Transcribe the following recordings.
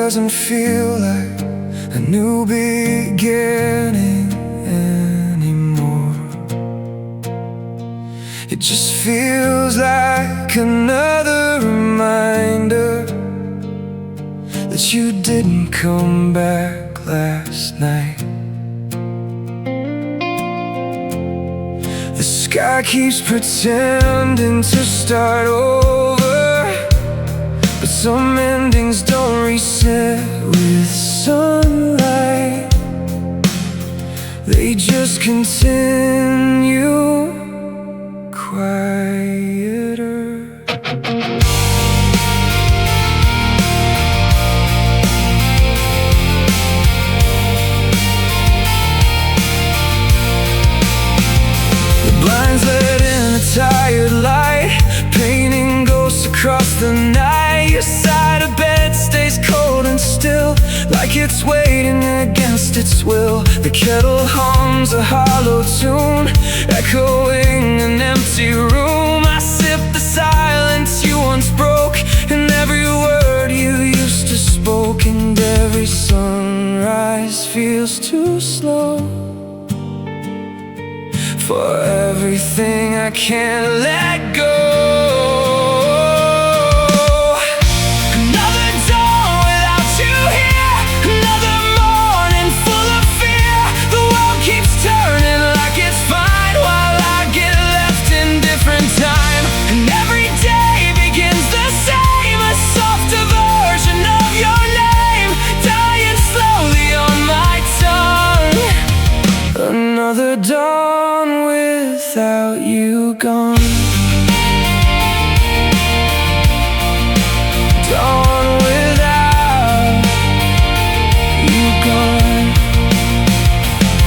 doesn't feel like a new beginning anymore. It just feels like another reminder that you didn't come back last night. The sky keeps pretending to start over, but some endings don't reset with sunlight. They just continue quieter. The blinds let in a tired light, painting ghosts across the night. Your side of bed stays cold and still, like it's waiting against its will. The kettle hums a hollow tune, echoing an empty room. I sip the silence you once broke, and every word you used to spoke. And every sunrise feels too slow for everything I can't let go. Another dawn without you gone. Dawn without you gone.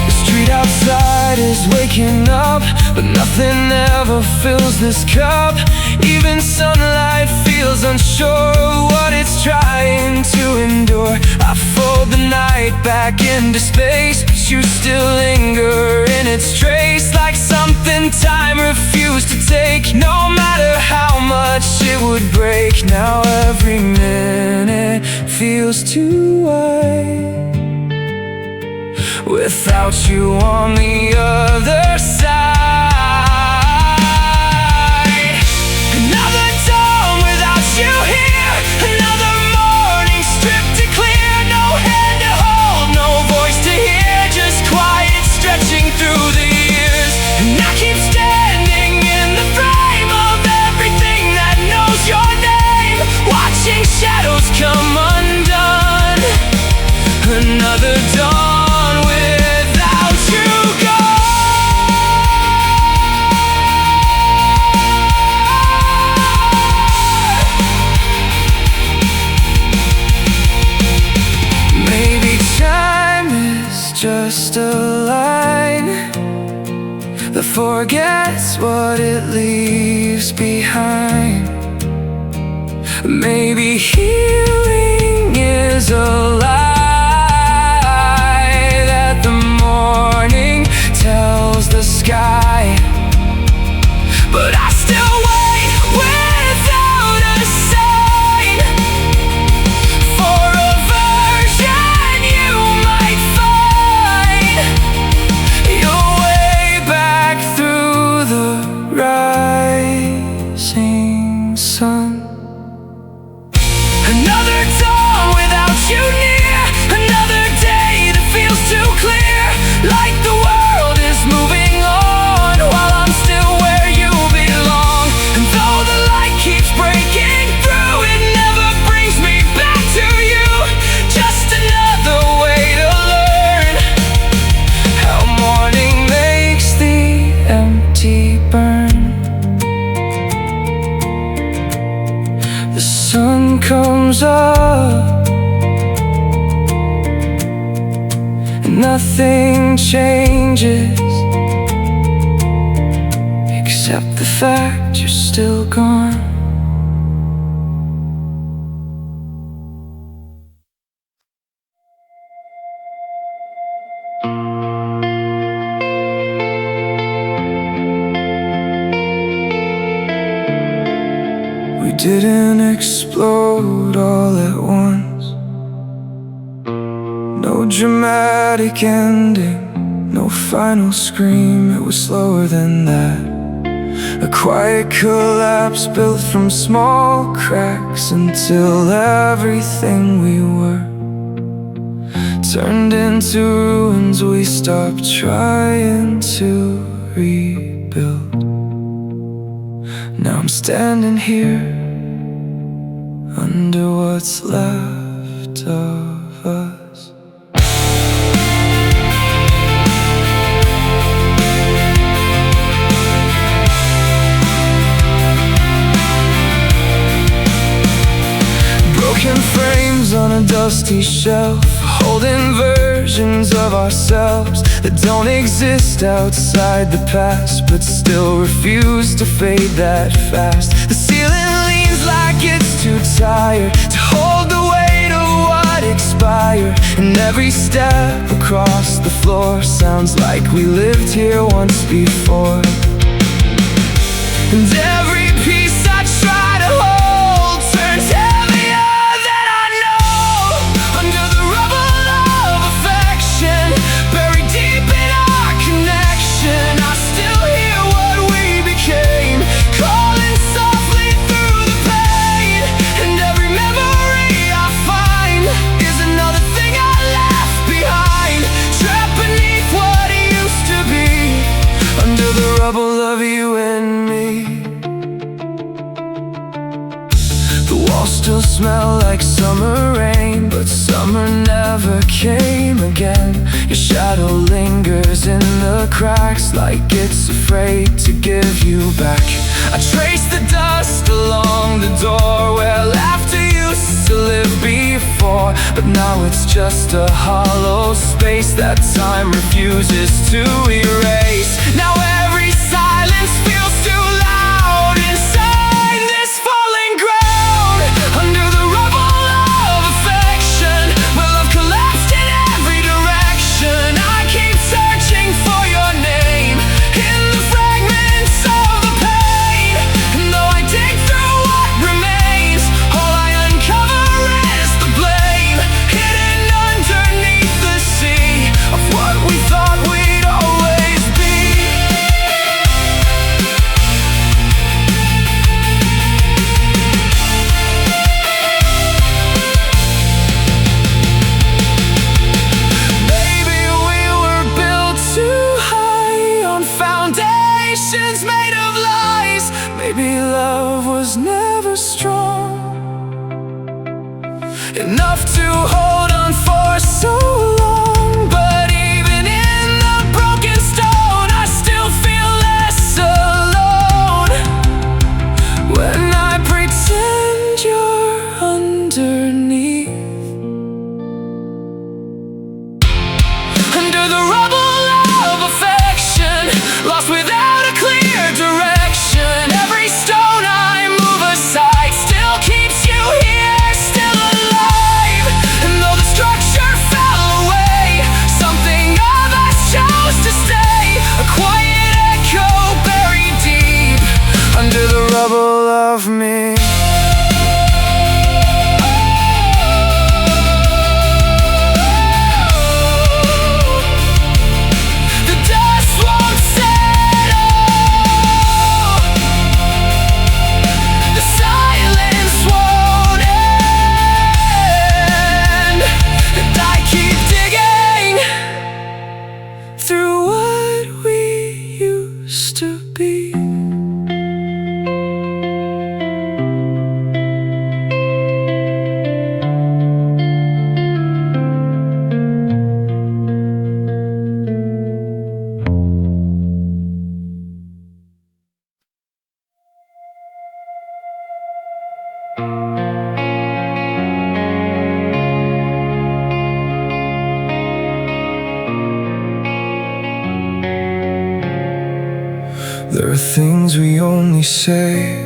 The street outside is waking up, but nothing ever fills this cup. Even sunlight feels unsure what it's trying to endure. I fold the night back into space, but you still linger in its trace, like something time refused to take, no matter how much it would break. Now every minute feels too wide without you on the other side. You here, another morning stripped to clear. No hand to hold, no voice to hear, just quiet stretching through the years. And I keep standing in the frame of everything that knows your name, watching shadows come undone. Another dawn without you gone. Just a line that forgets what it leaves behind. Maybe healing is a lie that the morning tells the sky. But I still wait without a sign for a version you might find. Your way back through the rising sun. Another dawn without you near, another day that feels too clear, like the world is moving on while I'm still where you belong. And though the light keeps breaking through, it never brings me back to you. Just another way to learn how morning makes the empty burn. The sun comes up and nothing changes except the fact you're still gone. We didn't explode all at once. dramatic ending, no final scream, it was slower than that. A quiet collapse built from small cracks until everything we were turned into ruins. We stopped trying to rebuild. Now I'm standing here under what's left of us. Broken frames on a dusty shelf, holding versions of ourselves that don't exist outside the past, but still refuse to fade that fast. The ceiling leans like it's too tired to hold the weight of what expired, and every step across the floor sounds like we lived here once before. And every piece I try to hold turns heavier than I know. Under the rubble of affection, buried deep in our connection, I still hear what we became, calling softly through the pain. And every memory I find is another thing I left behind, trapped beneath what it used to be, under the rubble of you and me. The walls still smell like summer rain, but summer never came again. Your shadow lingers in the cracks like it's afraid to give you back. I trace the dust along the door where laughter used to live before, but now it's just a hollow space that time refuses to erase. Now every silence feels too loud inside this falling ground. Under the rubble of affection, where love collapsed in every direction, I keep searching for your name in the fragments of the pain. And though I dig through what remains, all I uncover is the blame, hidden underneath the sea of what we thought we'd always be. Maybe we were built too high on foundations made of lies. Maybe love was never strong enough to hold on for so long. But even in the broken stone, I still feel less alone when I pretend you're underneath. Under the rubble of affection, lost without a clear direction, every stone I move aside still keeps you here, still alive. And though the structure fell away, something of us chose to stay, a quiet echo buried deep under the rubble of me. The dust won't settle, the silence won't end, and I keep digging through what we used to be. There are things we only say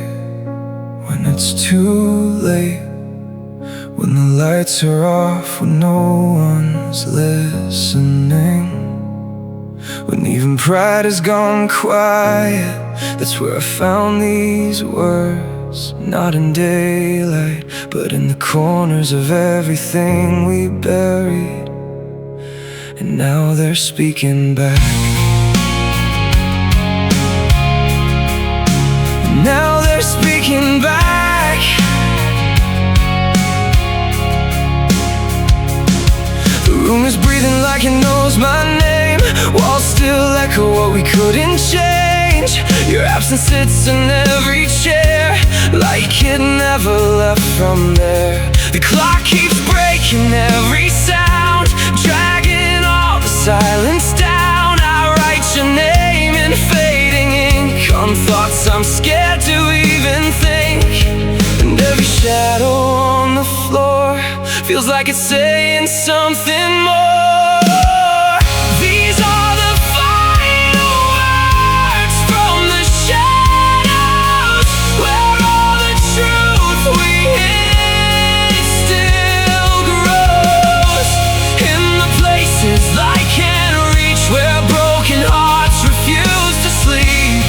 when it's too late, when the lights are off, when no one's listening, when even pride has gone quiet. That's where I found these words, not in daylight, but in the corners of everything we buried. and now they're speaking back. And now they're speaking back. The room is breathing like it knows my name. Walls still echo what we couldn't change. Your absence sits in every chair, like it never left from there. The clock keeps breaking every sound, dragging all the silence down. I write your name in fading ink on thoughts I'm scared to even think. And every shadow on the floor feels like it's saying something more. These are the final words from the shadows, where all the truth we hid still grows. In the places I can't reach, where broken hearts refuse to sleep.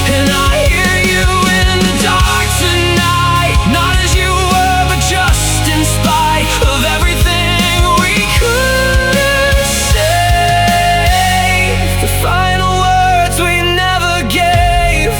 And I hear you in the dark tonight, not as you were, but just in spite of everything we couldn't say. The final words we never gave.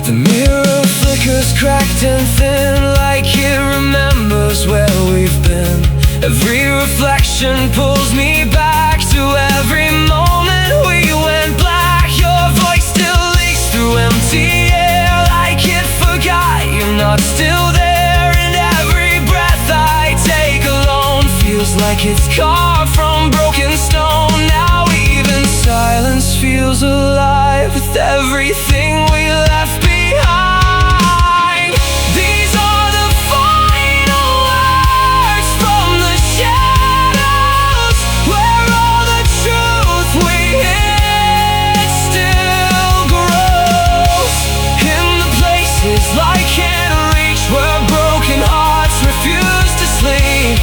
The mirror flickers cracked and thin, like it remembers where we've been. Every reflection pulls me back to every moment we went black. Your voice still leaks through empty air, like it forgot you're not still there. And every breath I take alone feels like it's carved from broken stone. Now even silence feels alive with everything we left behind. These are the final words from the shadows, where all the truth we hid still grows. In the places I can't reach, where broken hearts refuse to sleep.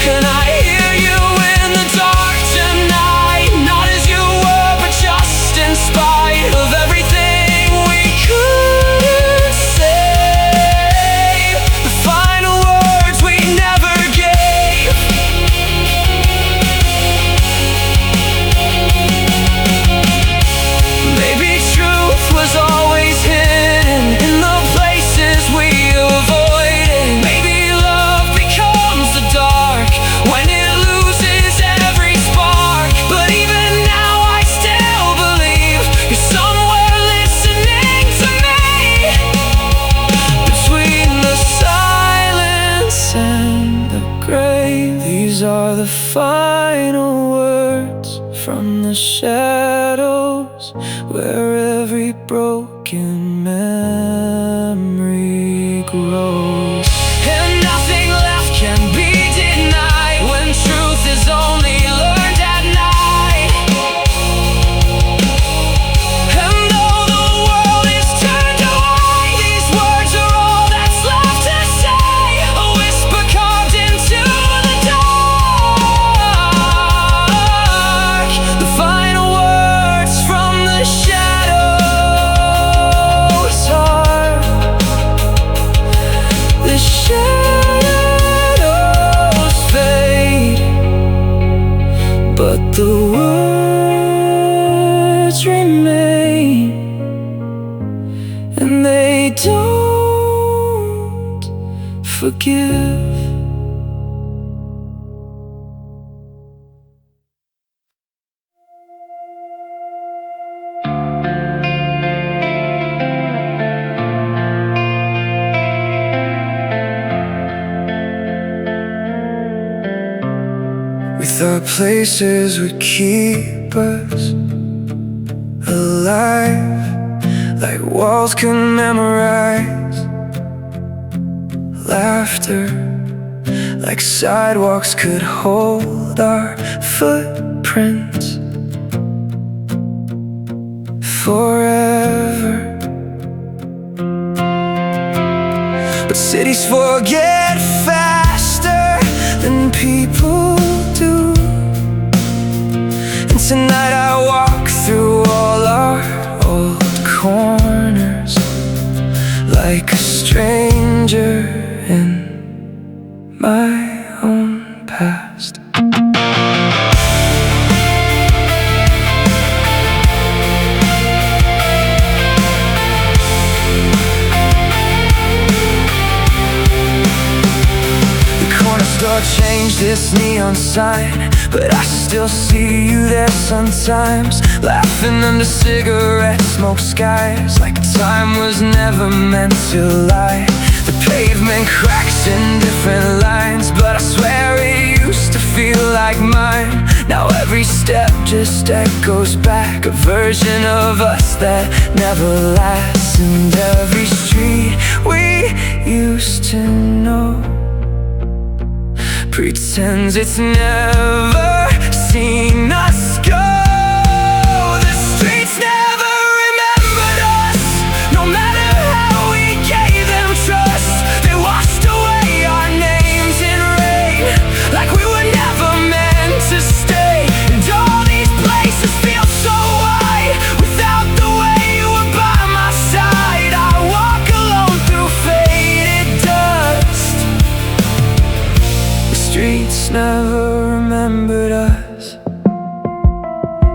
And I hear you in the dark tonight, not as you were, but just in spite of everything we couldn't say. The final words we never gave. Maybe truth was always hidden in the places we avoided. Maybe love becomes the dark when it loses every spark. But even now I still believe you're somewhere listening to me. Between the silence and the grave, these are the final words from the shadows, where every broken memory grows. And nothing left can be denied when truth is only learned at night. And though the world is turned away, these words are all that's left to say. A whisper carved into the dark. The final words from the shadows are, the shadows fade, but the words remain. And they don't forgive. We thought places would keep us alive, like walls could memorize laughter, like sidewalks could hold our footprints forever. But cities forget faster than people do, and tonight I walk through all our old corners, like a stranger in my own past. Changed this neon sign, but I still see you there sometimes, laughing under cigarette smoke skies, like time was never meant to lie. The pavement cracks in different lines, but I swear it used to feel like mine. Now every step just echoes back a version of us that never lasts. And every street we used to know pretends it's never seen us go. The streets never remembered us, no matter how we gave them trust. They washed away our names in rain, like we were never meant to stay. And all these places feel so white without the way you were by my side. I walk alone through faded dust. The streets never remembered us.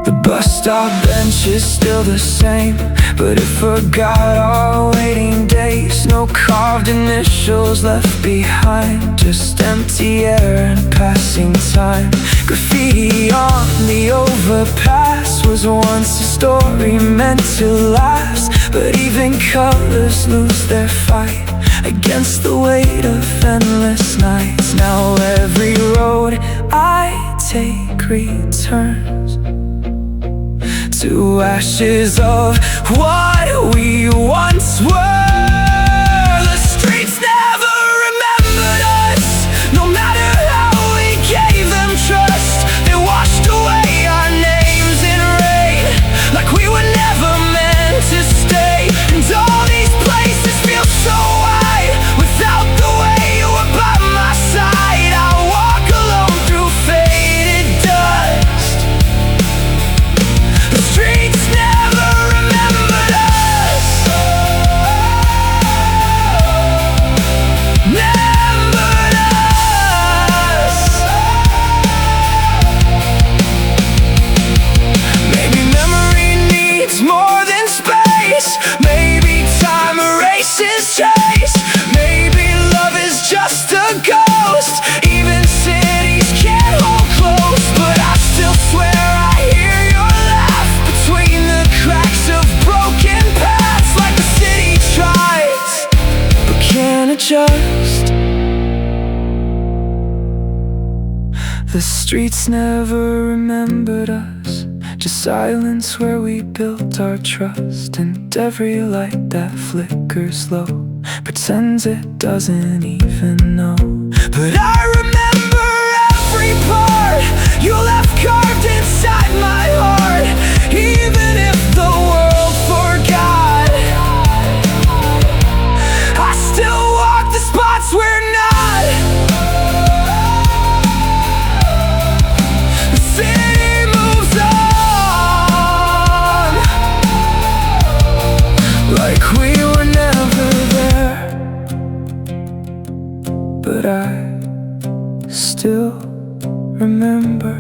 The bus stop bench is still the same, but it forgot our waiting days. No carved initials left behind, just empty air and passing time. Graffiti on the overpass was once a story meant to last, but even colors lose their fight against the weight of endless nights. Now every road I take returns to ashes of what we once were. The streets never remembered us, no matter how we gave them trust. They washed away our names in rain, like we were never meant to stay. And all these places feel so white without the way you were by my side. I walk alone through faded dust. The streets never remembered us, remembered us. Maybe memory needs more than space. Maybe time erases trace. Maybe love is just a ghost. Even cities can't hold close, but I still swear I hear your laugh between the cracks of broken paths, like the city tries but can't adjust. The streets never remembered us, just silence where we built our trust. And every light that flickers low pretends it doesn't even know. But I remember every part you left carved inside my heart. Even if the world forgot, I still walk the spots we're not. The city moves on, like we were never there. But I still remember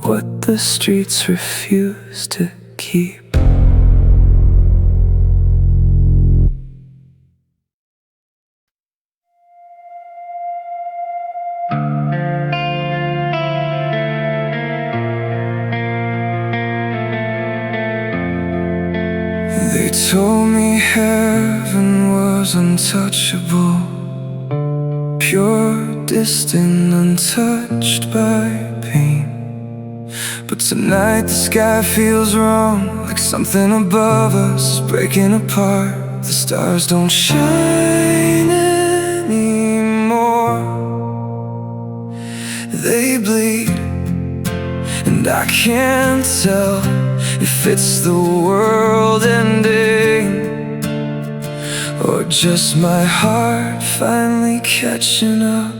what the streets refuse to keep. They told me heaven was untouchable, pure, distant, untouched by pain. But tonight the sky feels wrong, like something above us breaking apart. The stars don't shine anymore, they bleed, and I can't tell if it's the world ending or just my heart finally catching up.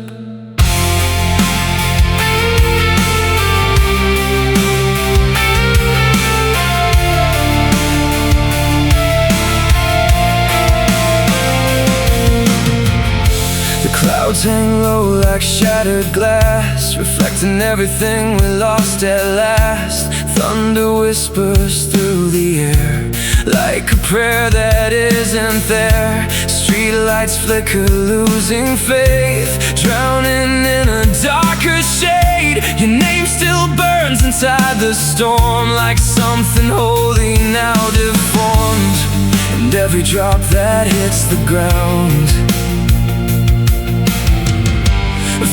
Clouds hang low like shattered glass, reflecting everything we lost at last. Thunder whispers through the air, like a prayer that isn't there. Streetlights flicker, losing faith, drowning in a darker shade. Your name still burns inside the storm, like something holy now deformed. And every drop that hits the ground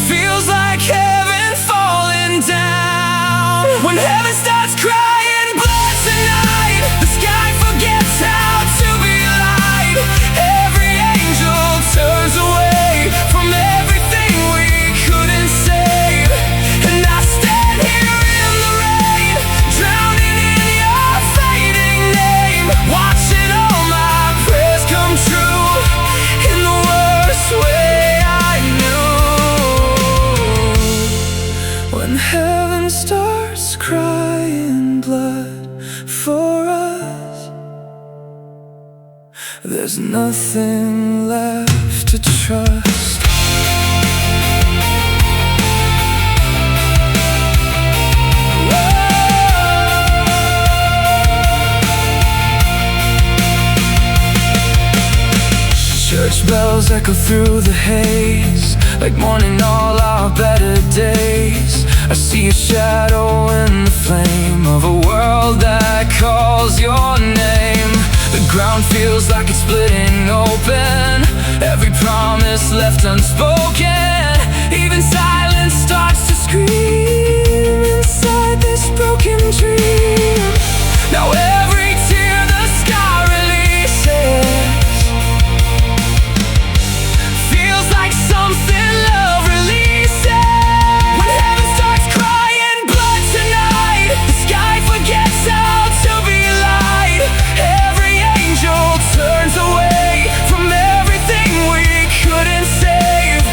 feels like heaven falling down. When heaven starts crying blood tonight, the sky forgets how to be light. Every angel turns away from everything we couldn't save. And I stand here in the rain, drowning in your fading name, watching all my prayers come true in the worst way I knew. When heaven starts crying blood for us, there's nothing left to trust. Church bells echo through the haze, like mourning all our better days. I see a shadow in the flame of a world that calls your name. The ground feels like it's splitting open, every promise left unspoken. Even silence starts to scream inside this broken dream. Now every tear the sky releases feels like something love releases. When heaven starts crying blood tonight, the sky forgets how to be light. Every angel turns away from everything we couldn't save.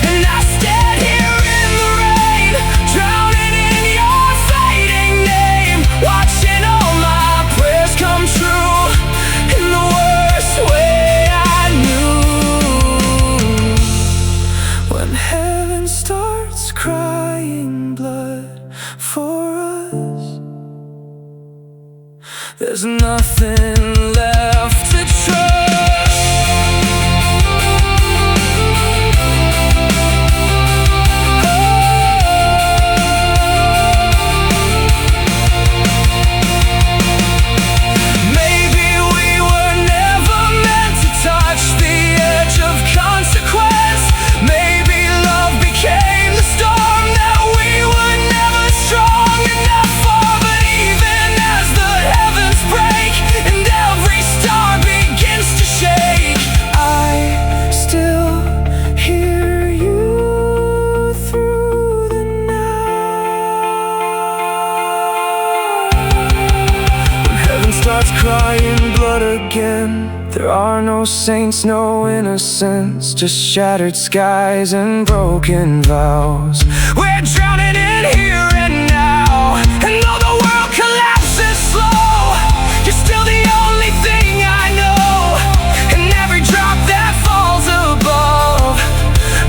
And I stand here in the rain, drowning in your fading name, watching all my prayers come true in the worst way I knew. When heaven starts crying blood for us, there's nothing left to trust. Maybe we were never meant to touch the edge of consequence. Maybe love became the storm that we were never strong enough for. But even as the heavens break and every star begins to shake, I still hear you through the night. When heaven starts crying blood again, there are no saints, no innocence, just shattered skies and broken vows. We're drowning in here and now, and though the world collapses slow, you're still the only thing I know. And every drop that falls above,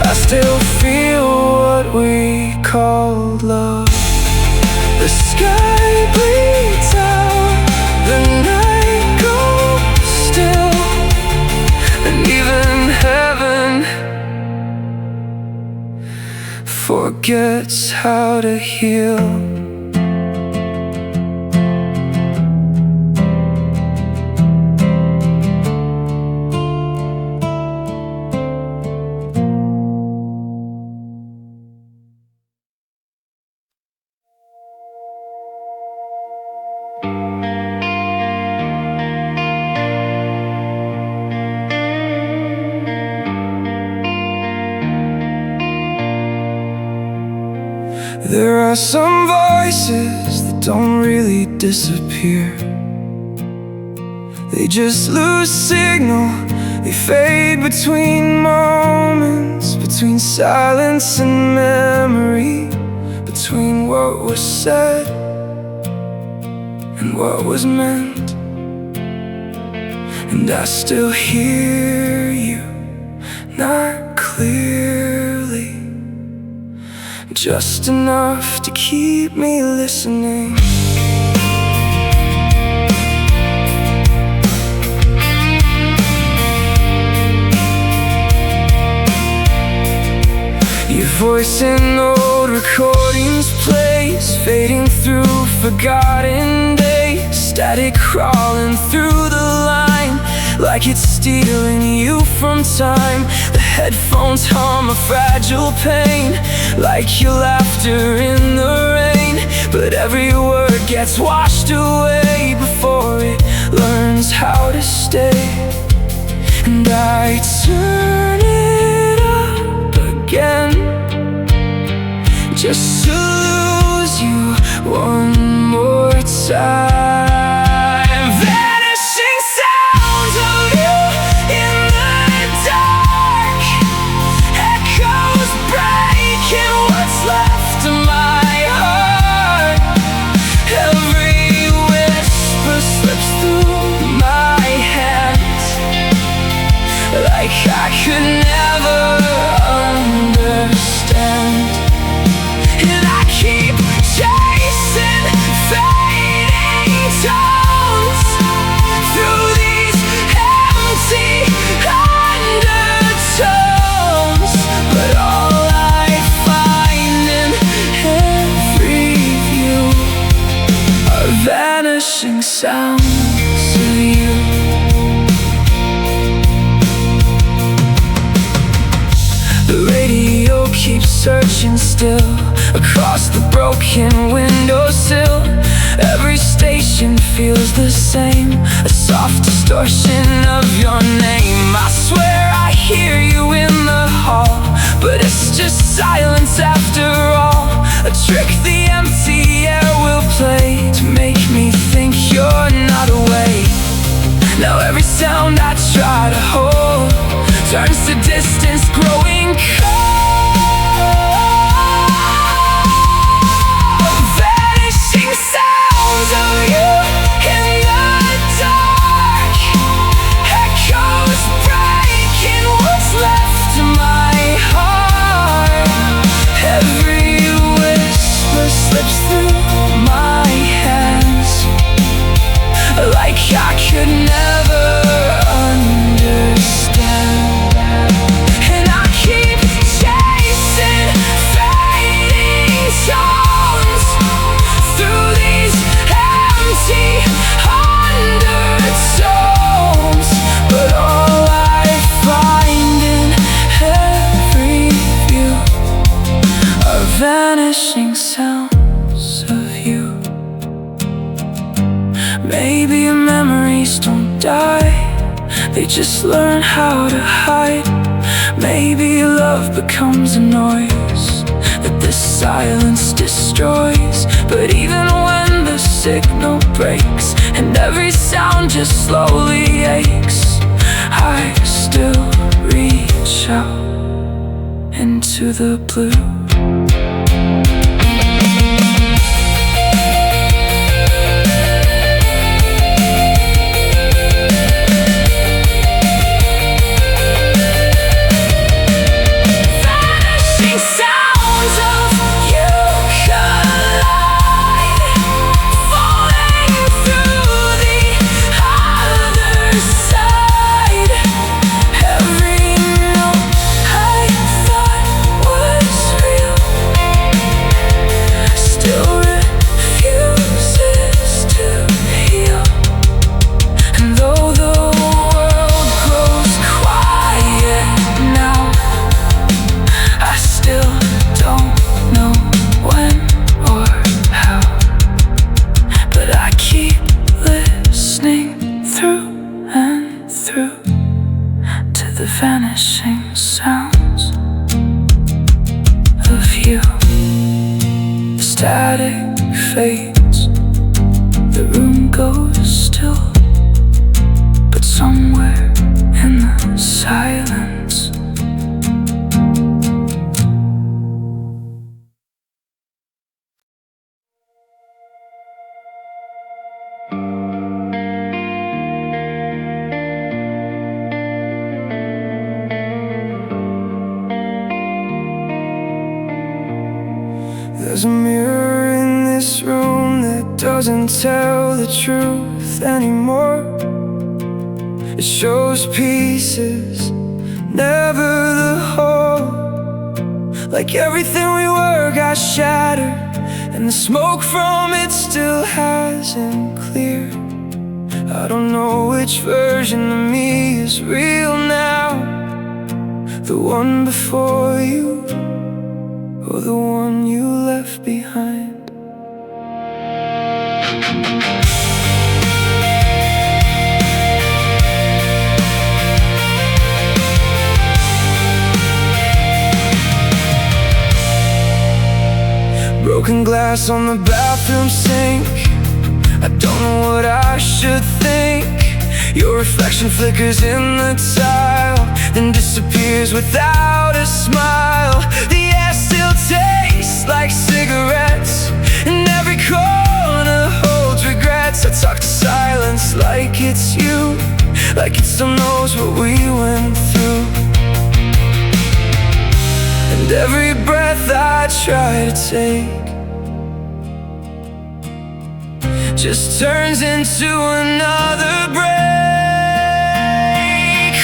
I still feel what we called love. The sky bleeds out, the night goes still, and even heaven forgets how to heal. There are some voices that don't really disappear. They just lose signal, they fade between moments, between silence and memory, between what was said and what was meant. And I still hear you, not clearly. just enough to keep me listening. Your voice in old recordings plays, fading through forgotten days. Static crawling through the line, like it's stealing you from time. The headphones hum a fragile pain, like your laughter in the rain. But every word gets washed away before it learns how to stay. And I turn it up again, just to lose you one more time. Vanishing sounds of you in the dark, echoes breaking what's left of my heart. Every whisper slips through my hands, like I could never understand. And I keep chasing fading tones through these empty undertones. But all I find in every view are vanishing sounds of you. The radio keeps searching still across the broken windowsill. Every station feels the same, a soft distortion of your name. I swear I hear you in the hall, but it's just silence after all. A trick the empty air will play to make me think you're not awake. Now every sound I try to hold turns to distance growing cold. Sounds of you in the dark, echoes breaking what's left of my heart. Every whisper slips through my hands, like I could never understand. And I keep chasing fading tones through these empty undertones. But all I find in every view are vanishing sounds of you. Maybe your memories don't die, they just learn how to hide. Maybe love becomes a noise that the silence destroys. But even when the signal breaks and every sound just slowly aches, I still reach out into the blue. Vanishing sounds of you. The static fades, the room goes still, but somewhere in the silence There's a mirror in this room that doesn't tell the truth anymore. It shows pieces, never the whole. Like everything we were got shattered, and the smoke from it still hasn't cleared. I don't know which version of me is real now, the one before you, or the one you left behind. Broken glass on the bathroom sink, I don't know what I should think. Your reflection flickers in the tile, then disappears without a smile. The air still tastes like cigarettes, and every corner holds regrets. I talk to silence like it's you, like it still knows what we went through. And every breath I try to take just turns into another break.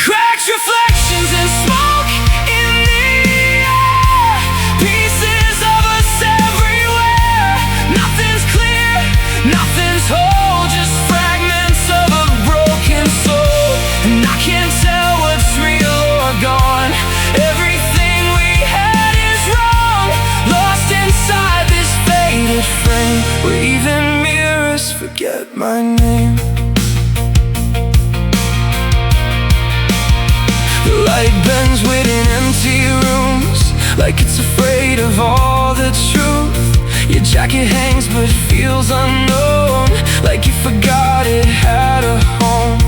Cracked reflections and smoke in the air, pieces of us everywhere. Nothing's clear, nothing's whole, just fragments of a broken soul. And I can't tell what's real or gone. Everything we had is wrong, lost inside this faded frame, where even forget my name. The light bends within empty rooms, like it's afraid of all the truth. Your jacket hangs but feels unknown, like you forgot it had a home.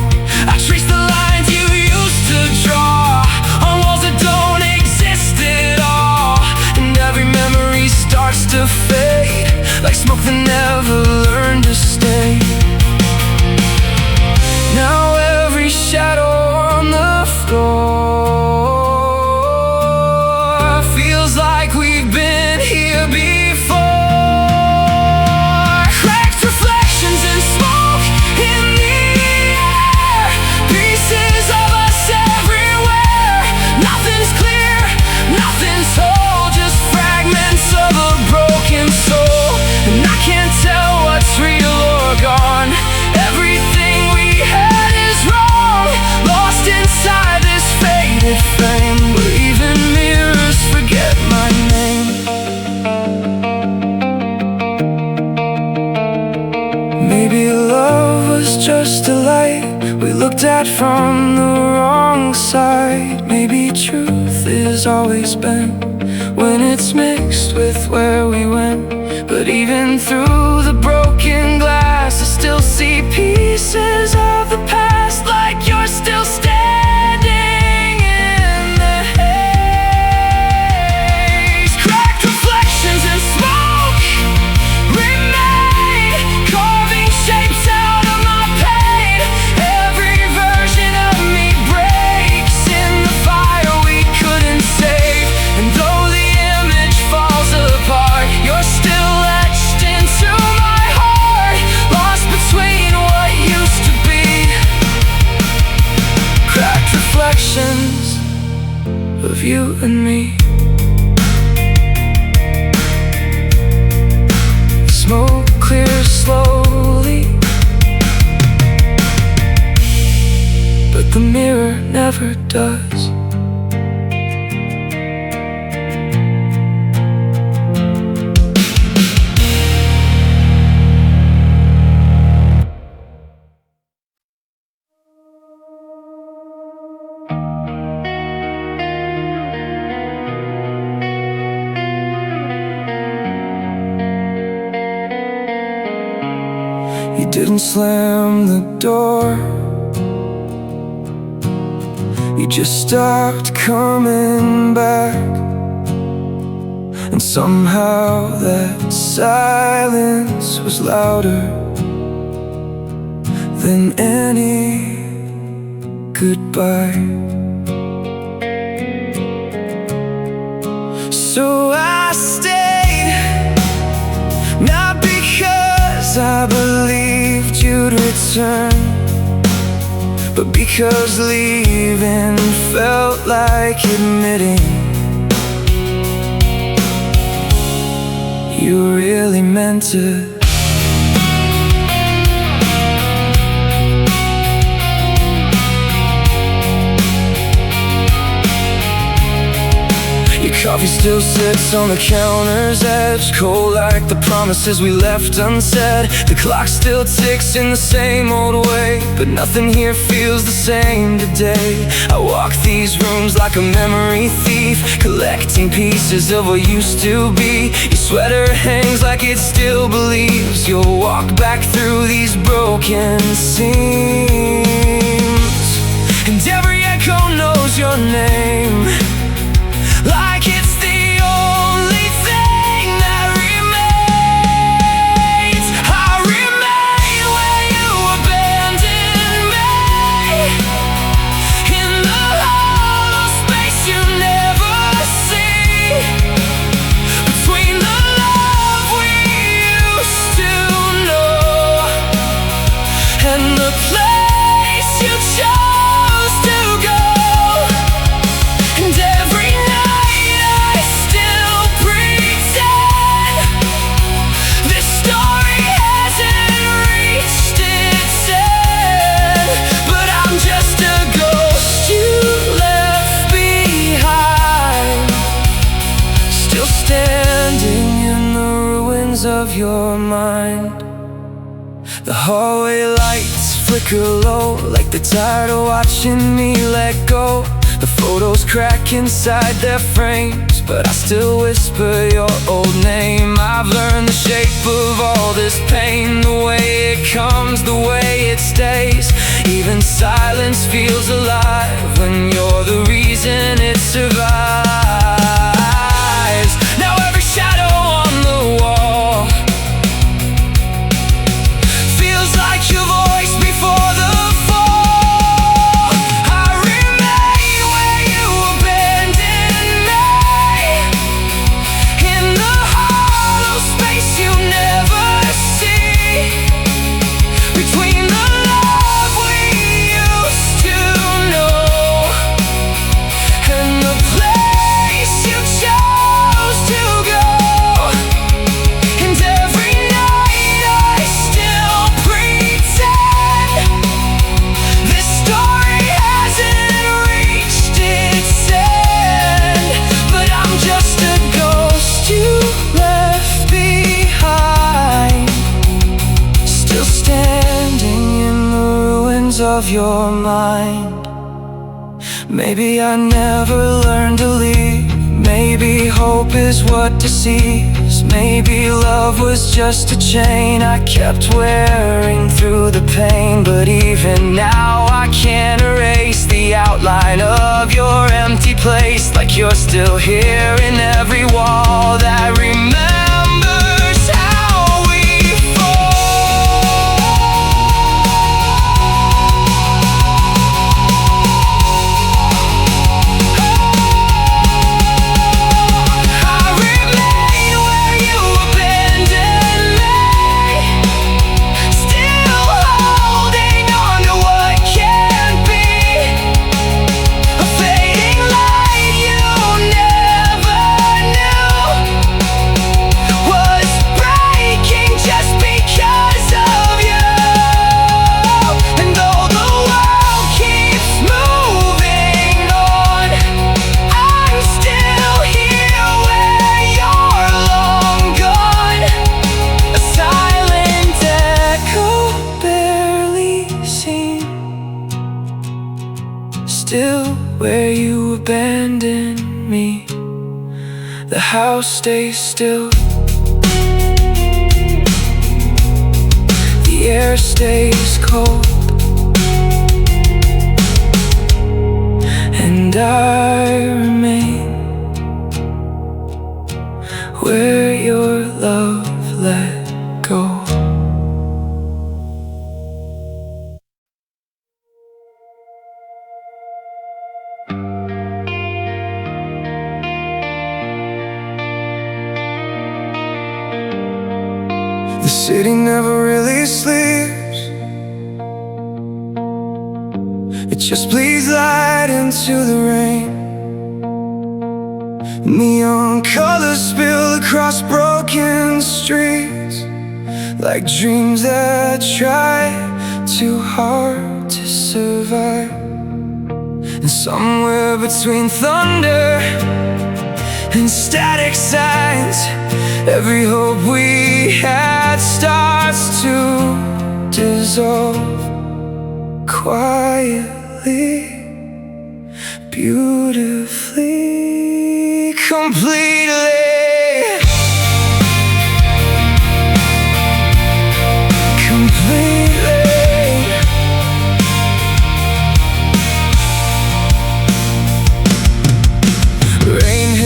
I trace the lines you used to draw on walls that don't exist at all, and every memory starts to fade, like smoke that never learned to stay. Now every shadow on the floor feels like we've been here before. Cracked reflections and smoke in the air, pieces of us everywhere. Nothing's clear, nothing's whole, just fragments of a broken soul. And I can't tell what's real or gone. Everything we had is wrong, lost inside this faded frame, where even mirrors forget my name. Maybe love was just a light we looked at from the wrong side. Maybe truth is always been when it's mixed with where we went. But even through the broken glass, I still see pieces of the past, like you're still standing in the haze. Cracked reflections and smoke remain, carving shapes out of my pain. Every version of me breaks in the fire we couldn't save. And though the image falls apart, you're still of you and me. Smoke clears slowly, but the mirror never does. You didn't slam the door, you just stopped coming back. And somehow that silence was louder than any goodbye. So I stayed you'd return, but because leaving felt like admitting you really meant it. Coffee still sits on the counter's edge, cold like the promises we left unsaid. The clock still ticks in the same old way, but nothing here feels the same today. I walk these rooms like a memory thief, collecting pieces of what used to be. Your sweater hangs like it still believes you'll walk back through these broken seams, and every echo knows your name, like it's the only thing that remains. I remain where you abandoned me, in the hollow space you never see, between the love we used to know and the place you chose to go. And every of your mind. The hallway lights flicker low, like they're tired of watching me let go. The photos crack inside their frames, but I still whisper your old name. I've learned the shape of all this pain, the way it comes, the way it stays. Even silence feels alive when you're the reason it survives. Now every shadow on the wall feels like your voice before the fall. I remain where you abandoned me, in the hollow space you never see, between the love we used to know and the place you chose to go. And every night I still pretend this story hasn't reached its end, but I'm just a ghost you left behind, still standing in the ruins of your mind. Maybe I never learned to leave, maybe hope is what deceives, maybe love was just a chain I kept wearing through the pain. But even now I can't erase the outline of your empty place, like you're still here in every wall that remembers how we fall. I remain where you abandoned me, still holding on to what can't be, a fading light you never knew was breaking just because of you. And though the world keeps moving on, I'm still here where you're long gone, a silent echo barely seen, still where you abandoned me. The house stays still, the air stays cold, and I remain where your love let go. The city never really sleeps, Just please light into the rain. Neon colors spill across broken streets, like dreams that try too hard to survive. And somewhere between thunder and static signs, every hope we had starts to dissolve quietly, beautifully, completely.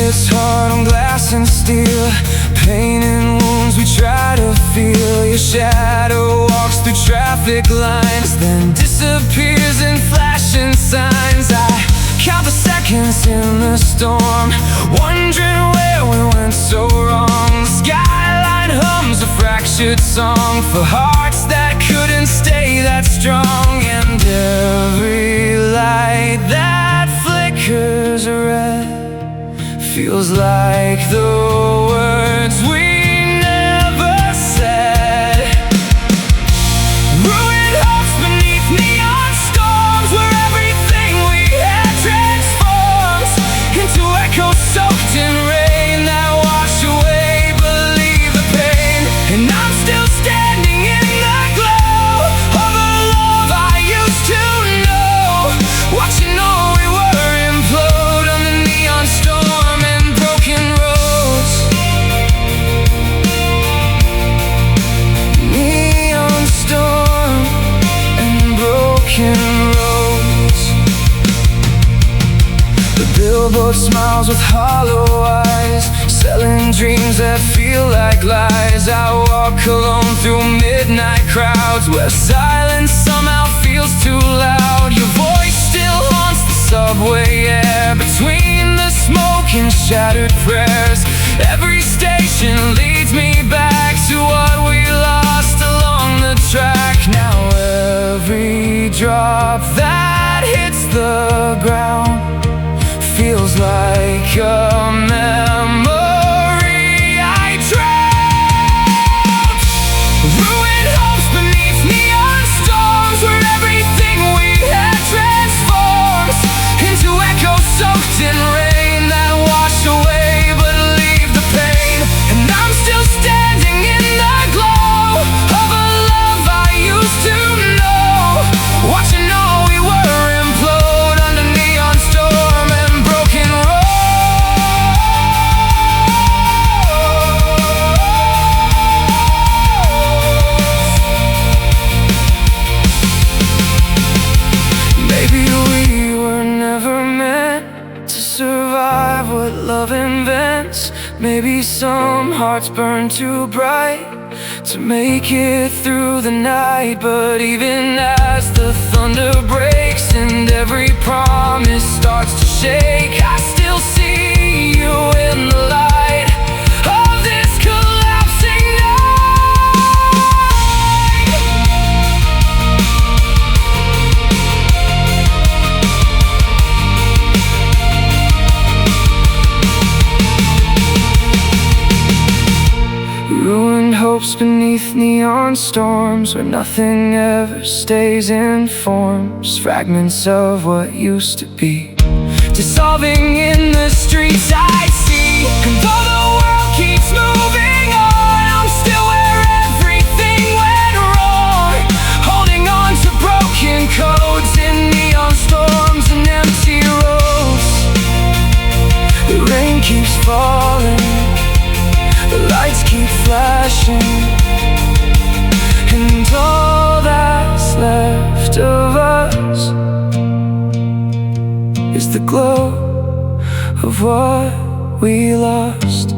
It's hard on glass and steel, pain and wounds we try to feel. Your shadow walks through traffic lines, then disappears in flashing signs. I count the seconds in the storm, wondering where we went so wrong. The skyline hums a fractured song for hearts that couldn't stay that strong. And every light that flickers red feels like the words we never said. Ruined hopes beneath neon storms, where everything we had transforms into echoes soaked in rain that wash away, believe the pain. And I'm still standing in the glow of a love I used to know, watching all we were implode on the neon storm. Billboard smiles with hollow eyes, selling dreams that feel like lies. I walk alone through midnight crowds, where silence somehow feels too loud. Your voice still haunts the subway air, between the smoke and shattered prayers. Every station leads me back to what we lost along the track. Now every drop that hits the ground feels like a memory I drowned. Ruined hopes beneath neon storms, where everything we had transforms into echoes soaked in rain that wash away but leave the pain. And I'm still standing in the glow of a love I used to know, watching all we were implode under neon storm and broken roads. Maybe we were never meant to survive what love invents. Maybe some hearts burn too bright to make it through the night. But even as the thunder breaks and every promise starts to shake, I still see you in the light of this collapsing night. Ruined hopes beneath neon storms, where nothing ever stays in forms. Fragments of what used to be, dissolving in the streets I see. And though the world keeps moving on, I'm still where everything went wrong, holding on to broken codes in neon storms and empty roads. The rain keeps falling, the lights keep flashing, and all that's left of us is the glow of what we lost.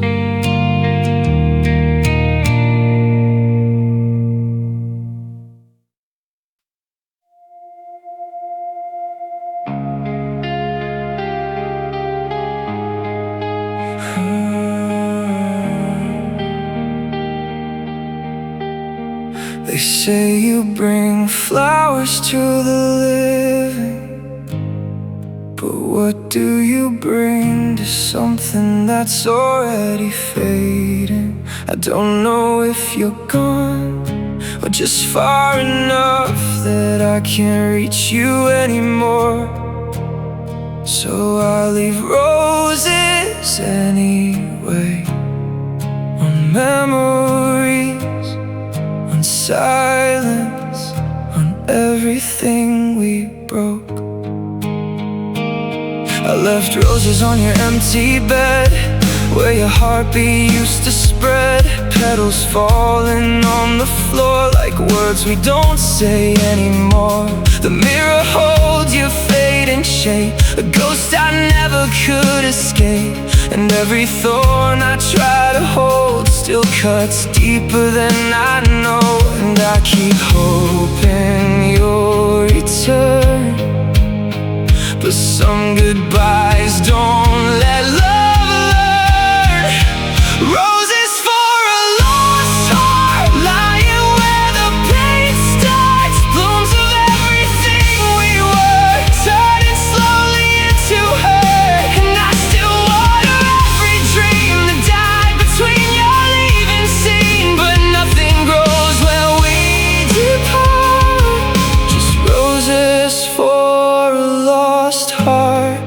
They say you bring flowers to the living, what do you bring to something that's already fading? I don't know if you're gone or just far enough that I can't reach you anymore. So I leave roses anyway, on memories, on silence, on everything we broke. I left roses on your empty bed, where your heartbeat used to spread. Petals falling on the floor like words we don't say anymore. The mirror holds your fading shape, a ghost I never could escape. And every thorn I try to hold still cuts deeper than I know. And I keep hoping you'll return, but some goodbyes don't let love learn. Roses for a lost heart, lying where the pain starts. Blooms of everything we were, turning slowly into hurt. And I still water every dream that died between your leaving scene. But nothing grows when we depart, just roses for a lost heart.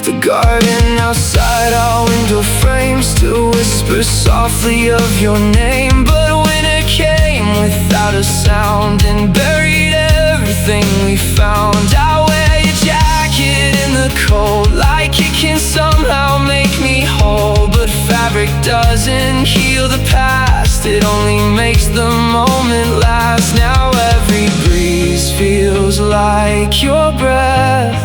The garden outside our window frame still whispers softly of your name. But winter came without a sound and buried everything we found. I wear your jacket in the cold, like it can somehow make me whole. But fabric doesn't heal the past, it only makes the moment last. Now every breeze feels like your breath,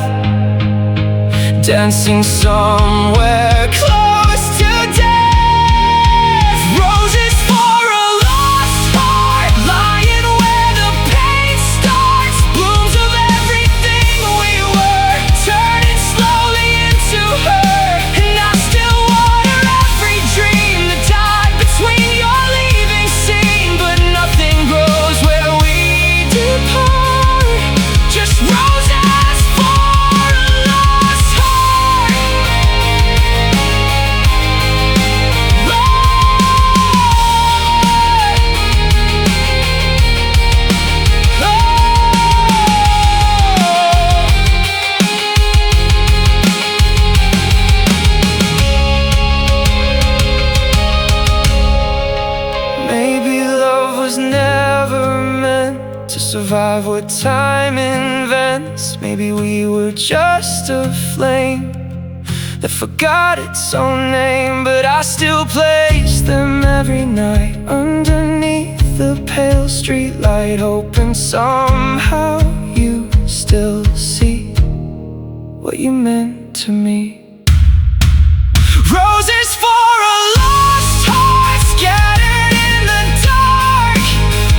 dancing somewhere close to death. Roses for a lost heart, lying where the pain starts. Blooms of everything we were, turning slowly into hurt. And I still water every dream that died between your leaving scene. But nothing grows where we depart, just roses for a lost heart. Maybe love was never meant to survive what time invents. Maybe we were just a flame that forgot its own name. But I still place them every night underneath the pale streetlight, hoping somehow you still see what you meant to me. Roses for a lost heart, scattered in the dark.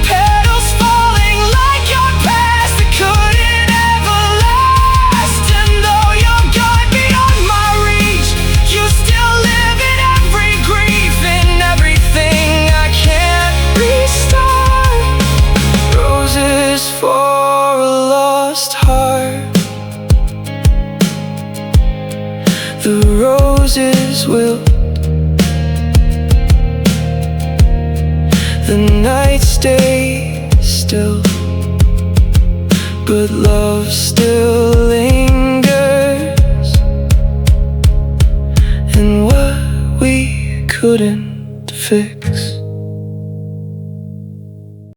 Petals falling like your past that couldn't ever last. And though you're gone beyond my reach, you still live in every grief, in everything I can't restart. Roses for a lost heart. The roses wilt, the night stays still, but love still